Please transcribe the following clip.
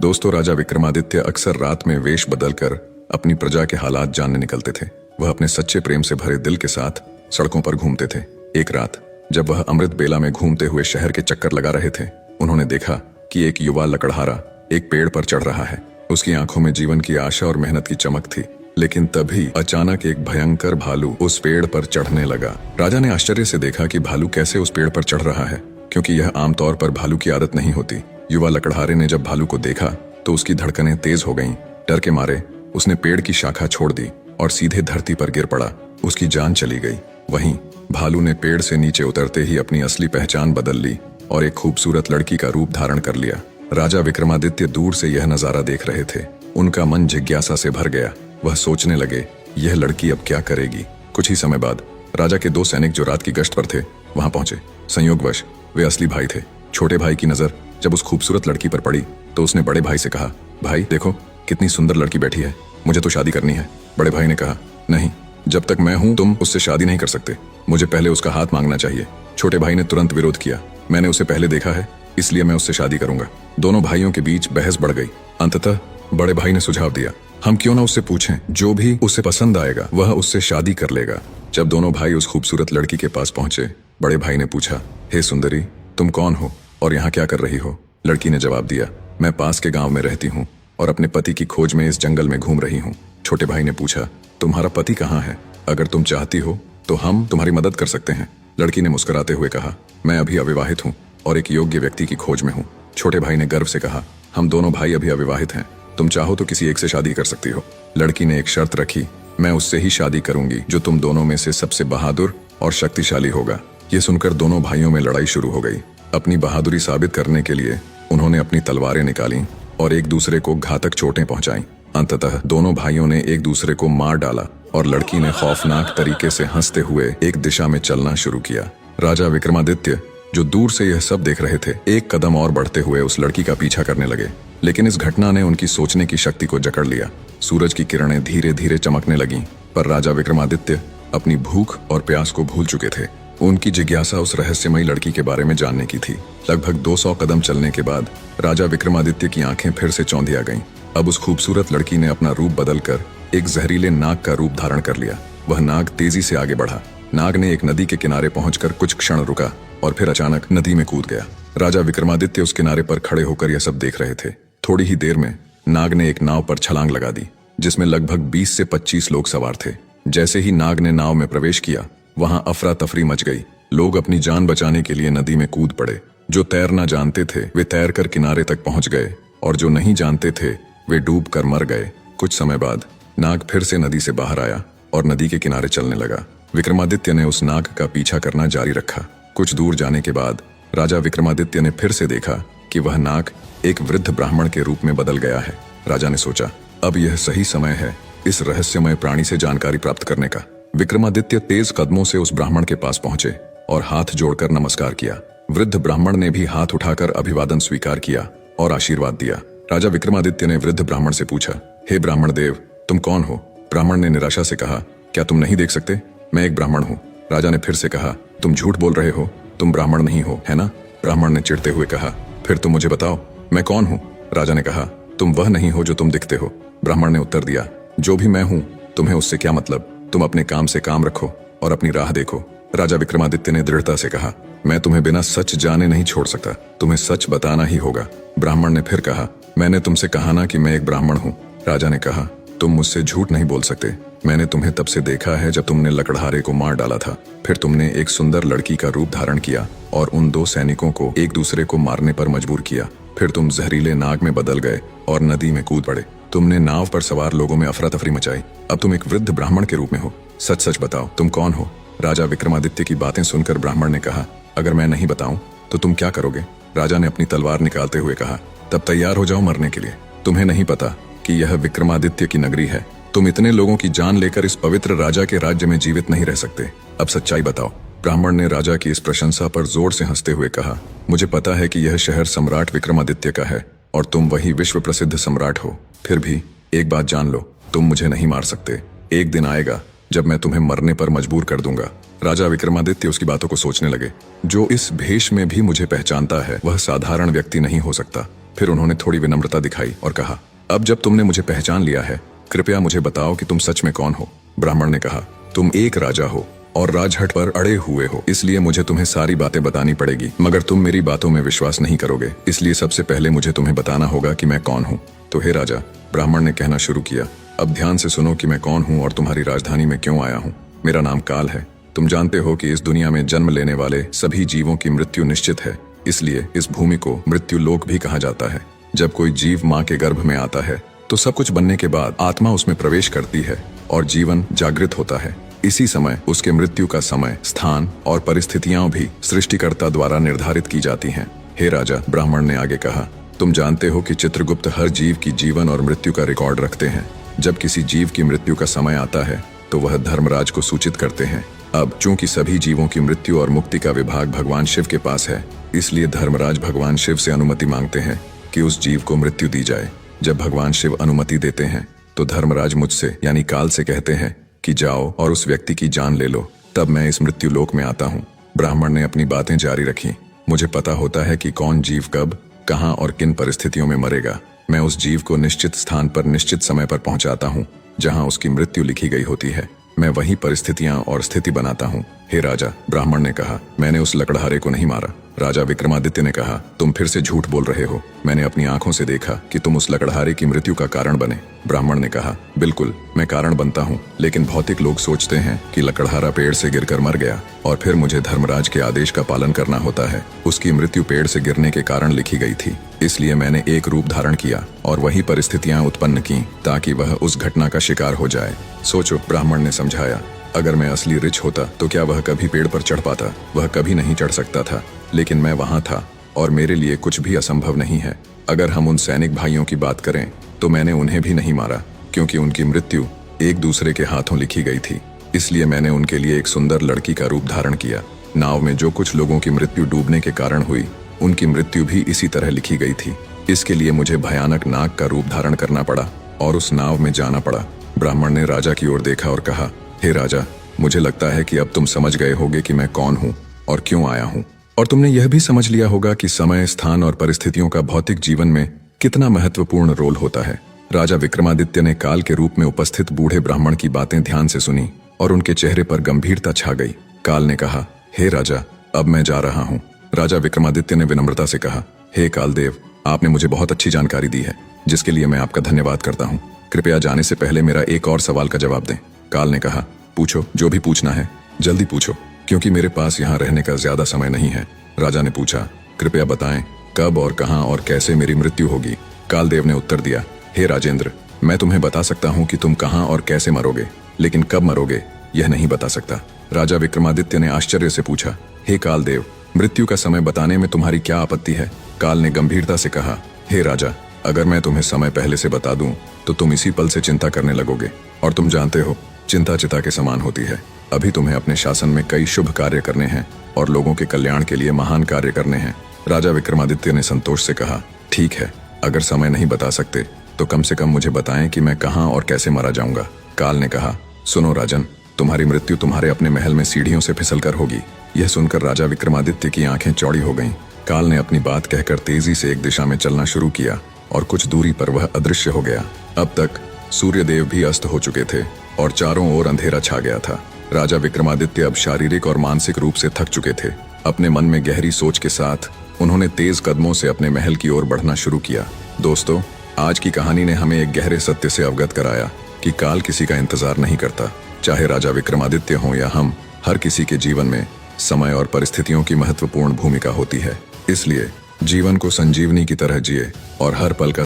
दोस्तों, राजा विक्रमादित्य अक्सर रात में वेश बदलकर अपनी प्रजा के हालात जानने निकलते थे। वह अपने सच्चे प्रेम से भरे दिल के साथ सड़कों पर घूमते थे। एक रात जब वह अमृत बेला में घूमते हुए शहर के चक्कर लगा रहे थे, उन्होंने देखा कि एक युवा लकड़हारा एक पेड़ पर चढ़ रहा है। उसकी आंखों में जीवन की आशा और मेहनत की चमक थी। लेकिन तभी अचानक एक भयंकर भालू उस पेड़ पर चढ़ने लगा। राजा ने आश्चर्य से देखा कि भालू कैसे उस पेड़ पर चढ़ रहा है, क्योंकि यह आमतौर पर भालू की आदत नहीं होती। युवा लकड़हारे ने जब भालू को देखा तो उसकी धड़कनें तेज हो गईं। डर के मारे उसने पेड़ की शाखा छोड़ दी और सीधे धरती पर गिर पड़ा। उसकी जान चली गई। वहीं भालू ने पेड़ से नीचे उतरते ही अपनी असली पहचान बदल ली और एक खूबसूरत लड़की का रूप धारण कर लिया। राजा विक्रमादित्य दूर से यह नजारा देख रहे थे। उनका मन जिज्ञासा से भर गया। वह सोचने लगे, यह लड़की अब क्या करेगी। कुछ ही समय बाद राजा के दो सैनिक जो रात की गश्त पर थे वहां पहुंचे। संयोगवश वे असली भाई थे। छोटे भाई की नजर जब उस खूबसूरत लड़की पर पड़ी तो उसने बड़े भाई से कहा, भाई देखो कितनी सुंदर लड़की बैठी है, मुझे तो शादी करनी है। बड़े भाई ने कहा, नहीं, जब तक मैं हूं तुम उससे शादी नहीं कर सकते, मुझे पहले उसका हाथ मांगना चाहिए। छोटे भाई ने तुरंत विरोध किया, मैंने उसे पहले देखा है, इसलिए मैं उससे शादी करूंगा। दोनों भाइयों के बीच बहस बढ़ गई। अंततः बड़े भाई ने सुझाव दिया, हम क्यों ना उससे पूछें, जो भी उसे पसंद आएगा वह उससे शादी कर लेगा। जब दोनों भाई उस खूबसूरत लड़की के पास पहुंचे, बड़े भाई ने पूछा, हे सुंदरी, तुम कौन हो और यहाँ क्या कर रही हो। लड़की ने जवाब दिया, मैं पास के गांव में रहती हूँ और अपने पति की खोज में इस जंगल में घूम रही हूँ। छोटे भाई ने पूछा, तुम्हारा पति कहाँ है, अगर तुम चाहती हो तो हम तुम्हारी मदद कर सकते हैं। लड़की ने मुस्कुराते हुए कहा, मैं अभी अविवाहित हूँ और एक योग्य व्यक्ति की खोज में हूँ। छोटे भाई ने गर्व से कहा, हम दोनों भाई अभी अविवाहित हैं, तुम चाहो तो किसी एक से शादी कर सकती हो। लड़की ने एक शर्त रखी, मैं उससे ही शादी करूंगी जो तुम दोनों में से सबसे बहादुर और शक्तिशाली होगा। ये सुनकर दोनों भाइयों में लड़ाई शुरू हो गई। अपनी बहादुरी साबित करने के लिए उन्होंने अपनी तलवारें निकाली और एक दूसरे को घातक चोटें पहुंचाई। अंततः दोनों भाइयों ने एक दूसरे को मार डाला और लड़की ने खौफनाक तरीके से हंसते हुए एक दिशा में चलना शुरू किया। राजा विक्रमादित्य जो दूर से यह सब देख रहे थे, एक कदम और बढ़ते हुए उस लड़की का पीछा करने लगे। लेकिन इस घटना ने उनकी सोचने की शक्ति को जकड़ लिया। सूरज की किरणें धीरे धीरे चमकने लगीं, पर राजा विक्रमादित्य अपनी भूख और प्यास को भूल चुके थे। उनकी जिज्ञासा उस रहस्यमयी लड़की के बारे में जानने की थी। लगभग 200 कदम चलने के बाद राजा विक्रमादित्य की आंखें फिर से चौंधिया गईं। अब उस खूबसूरत लड़की ने अपना रूप बदलकर एक जहरीले नाग का रूप धारण कर लिया। वह नाग तेजी से आगे बढ़ा। नाग ने एक नदी के किनारे पहुंचकर कुछ क्षण रुका और फिर अचानक नदी में कूद गया। राजा विक्रमादित्य उस किनारे पर खड़े होकर यह सब देख रहे थे। थोड़ी ही देर में नाग ने एक नाव पर छलांग लगा दी, जिसमें लगभग 20 से 25 लोग सवार थे। जैसे ही नाग ने नाव में प्रवेश किया, वहां अफरा तफरी मच गई। लोग अपनी जान बचाने के लिए नदी में कूद पड़े। जो तैरना जानते थे वे तैर कर किनारे तक पहुंच गए और जो नहीं जानते थे वे डूब कर मर गए। कुछ समय बाद नाग फिर से नदी से बाहर आया और नदी के किनारे चलने लगा। विक्रमादित्य ने उस नाग का पीछा करना जारी रखा। कुछ दूर जाने के बाद राजा विक्रमादित्य ने फिर से देखा कि वह नाग एक वृद्ध ब्राह्मण के रूप में बदल गया है। राजा ने सोचा, अब यह सही समय है इस रहस्यमय प्राणी से जानकारी प्राप्त करने का। विक्रमादित्य तेज कदमों से उस ब्राह्मण के पास पहुंचे और हाथ जोड़कर नमस्कार किया। वृद्ध ब्राह्मण ने भी हाथ उठाकर अभिवादन स्वीकार किया और आशीर्वाद दिया। राजा विक्रमादित्य ने वृद्ध ब्राह्मण से पूछा, हे ब्राह्मण देव, तुम कौन हो। ब्राह्मण ने निराशा से कहा, क्या तुम नहीं देख सकते, मैं एक ब्राह्मण हूँ। राजा ने फिर से कहा, तुम झूठ बोल रहे हो, तुम ब्राह्मण नहीं हो, है ना। ब्राह्मण ने चिढ़ते हुए कहा, फिर तुम मुझे बताओ मैं कौन हूँ। राजा ने कहा, तुम वह नहीं हो जो तुम दिखते हो। ब्राह्मण ने उत्तर दिया, जो भी मैं हूँ तुम्हें उससे क्या मतलब, तुम अपने काम से काम रखो और अपनी राह देखो। राजा विक्रमादित्य ने दृढ़ता से कहा, मैं तुम्हें बिना सच जाने नहीं छोड़ सकता, तुम्हें सच बताना ही होगा। ब्राह्मण ने फिर कहा, मैंने तुमसे कहा ना कि मैं एक ब्राह्मण हूँ। राजा ने कहा, तुम मुझसे झूठ नहीं बोल सकते, मैंने तुम्हें तब से देखा है जब तुमने लकड़हारे को मार डाला था। फिर तुमने एक सुंदर लड़की का रूप धारण किया और उन दो सैनिकों को एक दूसरे को मारने पर मजबूर किया। फिर तुम जहरीले नाग में बदल गए और नदी में कूद पड़े। तुमने नाव पर सवार लोगों में अफरा तफरी मचाई। अब तुम एक वृद्ध ब्राह्मण के रूप में हो। सच सच बताओ, तुम कौन हो। राजा विक्रमादित्य की बातें सुनकर ब्राह्मण ने कहा, अगर मैं नहीं बताऊं तो तुम क्या करोगे। राजा ने अपनी तलवार निकालते हुए कहा, तब तैयार हो जाओ मरने के लिए। तुम्हें नहीं पता कि यह विक्रमादित्य की नगरी है। तुम इतने लोगों की जान लेकर इस पवित्र राजा के राज्य में जीवित नहीं रह सकते। अब सच्चाई बताओ। ब्राह्मण ने राजा की इस प्रशंसा पर जोर से हंसते हुए कहा, मुझे पता है कि यह शहर सम्राट विक्रमादित्य का है और तुम वही विश्व प्रसिद्ध सम्राट हो। फिर भी एक बात जान लो, तुम मुझे नहीं मार सकते। एक दिन आएगा जब मैं तुम्हें मरने पर मजबूर कर दूंगा। राजा विक्रमादित्य उसकी बातों को सोचने लगे। जो इस भेष में भी मुझे पहचानता है वह साधारण व्यक्ति नहीं हो सकता। फिर उन्होंने थोड़ी विनम्रता दिखाई और कहा, अब जब तुमने मुझे पहचान लिया है, कृपया मुझे बताओ कि तुम सच में कौन हो। ब्राह्मण ने कहा, तुम एक राजा हो और राजहट पर अड़े हुए हो, इसलिए मुझे तुम्हें सारी बातें बतानी पड़ेगी, मगर तुम मेरी बातों में विश्वास नहीं करोगे, इसलिए सबसे पहले मुझे तुम्हें बताना होगा कि मैं कौन हूँ। तो हे राजा, ब्राह्मण ने कहना शुरू किया, अब ध्यान से सुनो कि मैं कौन हूँ और तुम्हारी राजधानी में क्यों आया हूँ। मेरा नाम काल है। तुम जानते हो कि इस दुनिया में जन्म लेने वाले सभी जीवों की मृत्यु निश्चित है, इसलिए इस भूमि को मृत्यु लोक भी कहा जाता है। जब कोई जीव माँ के गर्भ में आता है तो सब कुछ बनने के बाद आत्मा उसमें प्रवेश करती है और जीवन जागृत होता है। इसी समय उसके मृत्यु का समय, स्थान और परिस्थितियां भी सृष्टिकर्ता द्वारा निर्धारित की जाती हैं। हे राजा, ब्राह्मण ने आगे कहा, तुम जानते हो कि चित्रगुप्त हर जीव की जीवन और मृत्यु का रिकॉर्ड रखते हैं। जब किसी जीव की मृत्यु का समय आता है तो वह धर्मराज को सूचित करते हैं। अब चूंकि सभी जीवों की मृत्यु और मुक्ति का विभाग भगवान शिव के पास है, इसलिए धर्मराज भगवान शिव से अनुमति मांगते हैं कि उस जीव को मृत्यु दी जाए। जब भगवान शिव अनुमति देते हैं तो धर्मराज मुझसे यानी काल से कहते हैं कि जाओ और उस व्यक्ति की जान ले लो, तब मैं इस मृत्यु लोक में आता हूँ। ब्राह्मण ने अपनी बातें जारी रखी, मुझे पता होता है कि कौन जीव कब, कहाँ और किन परिस्थितियों में मरेगा। मैं उस जीव को निश्चित स्थान पर निश्चित समय पर पहुंचाता हूँ जहाँ उसकी मृत्यु लिखी गई होती है। मैं वही परिस्थितियां और स्थिति बनाता हूँ। हे राजा, ब्राह्मण ने कहा, मैंने उस लकड़हारे को नहीं मारा। राजा विक्रमादित्य ने कहा, तुम फिर से झूठ बोल रहे हो। मैंने अपनी आंखों से देखा कि तुम उस लकड़हारे की मृत्यु का कारण बने। ब्राह्मण ने कहा, बिल्कुल, मैं कारण बनता हूँ, लेकिन भौतिक लोग सोचते हैं कि लकड़हारा पेड़ से गिरकर मर गया और फिर मुझे धर्मराज के आदेश का पालन करना होता है। उसकी मृत्यु पेड़ से गिरने के कारण लिखी गई थी, इसलिए मैंने एक रूप धारण किया और वही परिस्थितियां उत्पन्न की ताकि वह उस घटना का शिकार हो जाए। सोचो, ब्राह्मण ने समझाया, अगर मैं असली रिच होता तो क्या वह कभी पेड़ पर चढ़ पाता? वह कभी नहीं चढ़ सकता था, लेकिन मैं वहां था और मेरे लिए कुछ भी असंभव नहीं है। अगर हम उन सैनिक भाइयों की बात करें तो मैंने उन्हें भी नहीं मारा, क्योंकि उनकी मृत्यु एक दूसरे के हाथों लिखी गई थी। इसलिए मैंने उनके लिए एक सुंदर लड़की का रूप धारण किया। नाव में जो कुछ लोगों की मृत्यु डूबने के कारण हुई, उनकी मृत्यु भी इसी तरह लिखी गई थी। इसके लिए मुझे भयानक नाग का रूप धारण करना पड़ा और उस नाव में जाना पड़ा। ब्राह्मण ने राजा की ओर देखा और कहा, हे राजा, मुझे लगता है कि अब तुम समझ गए होगे कि मैं कौन हूँ और क्यों आया हूँ, और तुमने यह भी समझ लिया होगा कि समय, स्थान और परिस्थितियों का भौतिक जीवन में कितना महत्वपूर्ण रोल होता है। राजा विक्रमादित्य ने काल के रूप में उपस्थित बूढ़े ब्राह्मण की बातें ध्यान से सुनी और उनके चेहरे पर गंभीरता छा गई। काल ने कहा, हे राजा, अब मैं जा रहा हूँ। राजा विक्रमादित्य ने विनम्रता से कहा, हे कालदेव, आपने मुझे बहुत अच्छी जानकारी दी है, जिसके लिए मैं आपका धन्यवाद करता हूँ। कृपया जाने से पहले मेरा एक और सवाल का जवाब दें। काल ने कहा, पूछो, जो भी पूछना है जल्दी पूछो, क्योंकि मेरे पास यहाँ रहने का ज्यादा समय नहीं है। राजा ने पूछा, कृपया बताएं कब और कहाँ और कैसे मेरी मृत्यु होगी। कालदेव ने उत्तर दिया, हे राजेंद्र, मैं तुम्हें बता सकता हूँ कि तुम कहाँ और कैसे मरोगे, लेकिन कब मरोगे यह नहीं बता सकता। राजा विक्रमादित्य ने आश्चर्य से पूछा, हे कालदेव, मृत्यु का समय बताने में तुम्हारी क्या आपत्ति है? काल ने गंभीरता से कहा, हे राजा, अगर मैं तुम्हें समय पहले से बता दूं तो तुम इसी पल से चिंता करने लगोगे, और तुम जानते हो चिंता चिता के समान होती है। अभी तुम्हें अपने शासन में कई शुभ कार्य करने हैं और लोगों के कल्याण के लिए महान कार्य करने हैं। राजा विक्रमादित्य ने संतोष से कहा, ठीक है, अगर समय नहीं बता सकते तो कम से कम मुझे बताएं कि मैं कहाँ और कैसे मारा जाऊंगा। काल ने कहा, सुनो राजन, तुम्हारी मृत्यु तुम्हारे अपने महल में सीढ़ियों से फिसलकर होगी। यह सुनकर राजा विक्रमादित्य की आंखें चौड़ी हो गईं। काल ने अपनी बात कहकर तेजी से एक दिशा में चलना शुरू किया और कुछ दूरी पर वह अदृश्य हो गया। अब तक सूर्यदेव भी अस्त हो चुके थे और चारों ओर अंधेरा छा गया था। राजा विक्रमादित्य अब शारीरिक और मानसिक रूप से थक चुके थे। अपने मन में गहरी सोच के साथ उन्होंने तेज कदमों से अपने महल की ओर बढ़ना शुरू किया। दोस्तों, आज की कहानी ने हमें एक गहरे सत्य से अवगत कराया कि काल किसी का इंतजार नहीं करता। चाहे राजा विक्रमादित्य हो या हम, हर किसी के जीवन में समय और परिस्थितियों की महत्वपूर्ण भूमिका होती है। इसलिए जीवन को संजीवनी की तरह जिए और हर पल का